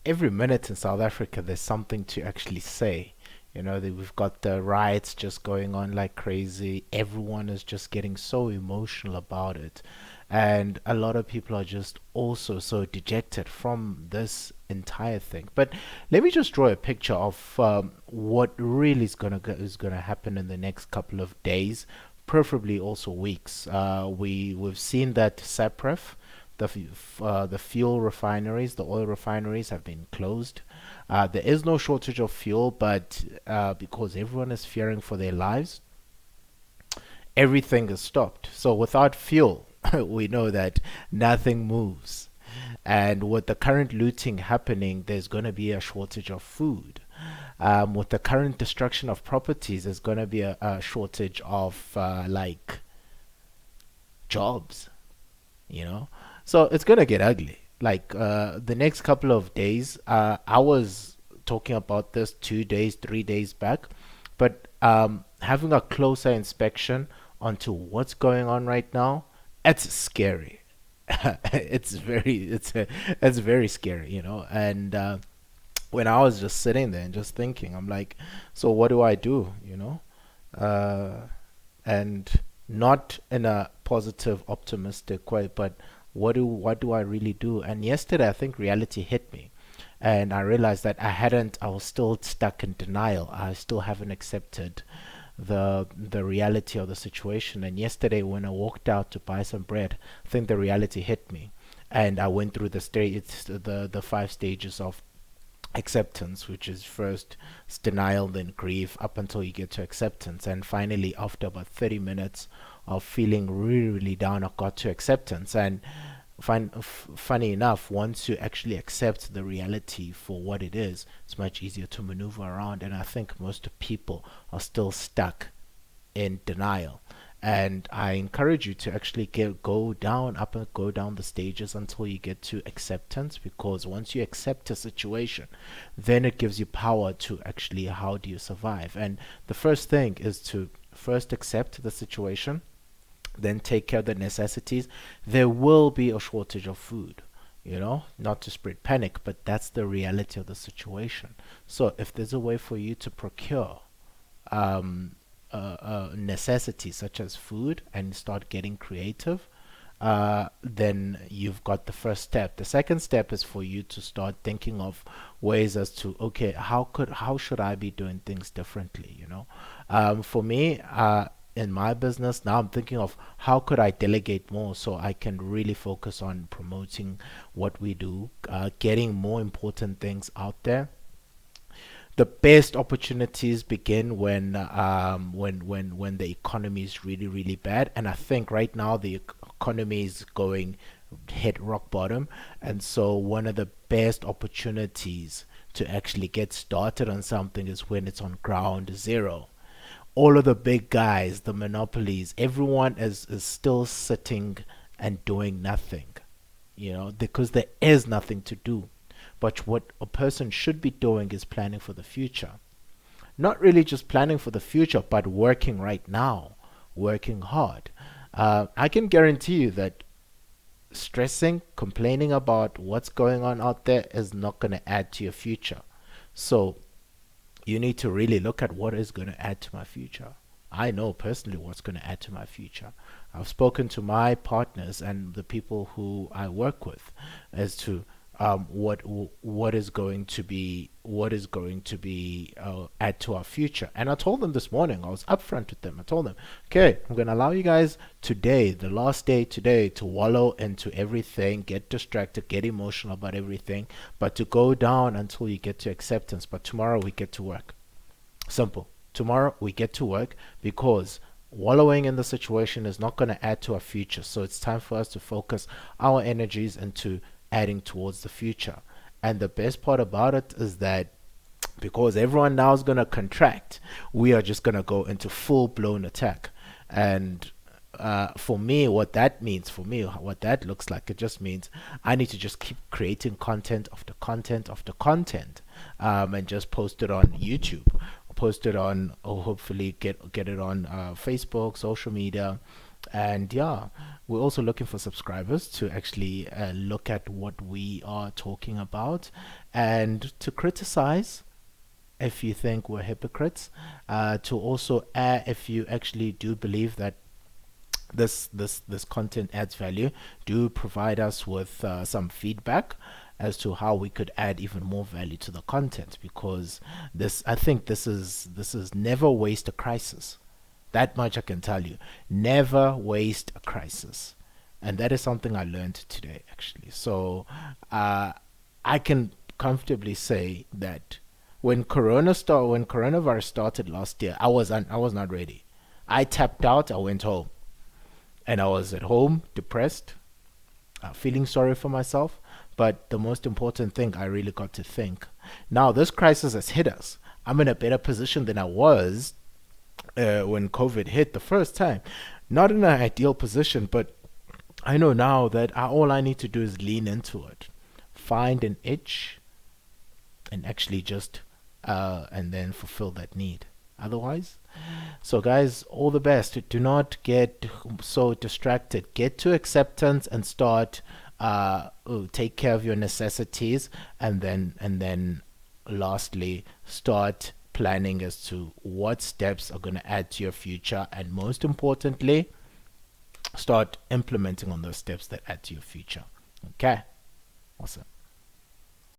every minute in South Africa, there's something to actually say. We've got the riots just going on like crazy. Everyone is just getting so emotional about it. And a lot of people are just also so dejected from this entire thing. But let me just draw a picture of what really is gonna happen in the next couple of days, preferably also weeks. We've seen that SAPREF, the fuel refineries, the oil refineries have been closed. There is no shortage of fuel, but because everyone is fearing for their lives, everything is stopped. So without fuel, we know that nothing moves. And with the current looting happening, there's going to be a shortage of food. With the current destruction of properties, there's going to be a shortage of like jobs, you know? So it's going to get ugly. Like the next couple of days, I was talking about this 2 days, 3 days back, but having a closer inspection onto what's going on right now, it's scary. It's very scary, and when I was just sitting there and just thinking, I'm like, so what do I do, uh, and not in a positive, optimistic way, but what do I really do? And yesterday, I think reality hit me, and I realized that I was still stuck in denial. I still haven't accepted the reality of the situation. And yesterday, when I walked out to buy some bread, I think the reality hit me, and I went through the 5 stages of acceptance, which is first denial, then grief, up until you get to acceptance. And finally, after about 30 minutes of feeling really, really down, I got to acceptance. And funny enough, once you actually accept the reality for what it is, it's much easier to maneuver around. And I think most people are still stuck in denial. And I encourage you to actually go down the stages until you get to acceptance, because once you accept a situation, then it gives you power to actually, how do you survive? And the first thing is to first accept the situation, then take care of the necessities. There will be a shortage of food, not to spread panic, but that's the reality of the situation. So if there's a way for you to procure necessities such as food and start getting creative, then you've got the first step. The second step is for you to start thinking of ways as to, okay, how should I be doing things differently? For me, in my business now, I'm thinking of how could I delegate more so I can really focus on promoting what we do, getting more important things out there. The best opportunities begin when the economy is really, really bad, and I think right now the economy is going hit rock bottom. And so one of the best opportunities to actually get started on something is when it's on ground zero. All of the big guys, the monopolies, everyone is still sitting and doing nothing, because there is nothing to do. But what a person should be doing is planning for the future. Not really just planning for the future, but working right now, working hard. I can guarantee you that stressing, complaining about what's going on out there is not going to add to your future. So you need to really look at what is going to add to my future. I know personally what's going to add to my future. I've spoken to my partners and the people who I work with as to what is going to be add to our future. And I told them this morning, I was upfront with them. I told them, okay, I'm going to allow you guys today, the last day today, to wallow into everything, get distracted, get emotional about everything, but to go down until you get to acceptance. But tomorrow we get to work. Simple. Tomorrow we get to work, because wallowing in the situation is not going to add to our future. So it's time for us to focus our energies into adding towards the future. And the best part about it is that because everyone now is going to contract, we are just going to go into full blown attack. And for me, what that looks like, it just means I need to just keep creating content after content after content, and just post it on YouTube, post it on, or hopefully get it on Facebook, social media, And yeah, we're also looking for subscribers to actually look at what we are talking about and to criticize if you think we're hypocrites, to also add if you actually do believe that this content adds value, do provide us with some feedback as to how we could add even more value to the content, because this I think this is never waste a crisis. That much I can tell you. Never waste a crisis. And that is something I learned today, actually. So I can comfortably say that when coronavirus started last year, I was not ready. I tapped out. I went home, and I was at home, depressed, feeling sorry for myself. But the most important thing, I really got to think. Now this crisis has hit us. I'm in a better position than I was when COVID hit the first time. Not in an ideal position, but I know now that all I need to do is lean into it, find an itch, and actually just and then fulfill that need. Otherwise, so guys, all the best. Do not get so distracted. Get to acceptance and start. Take care of your necessities, and then lastly, start planning as to what steps are going to add to your future, and most importantly, start implementing on those steps that add to your future. Okay, awesome.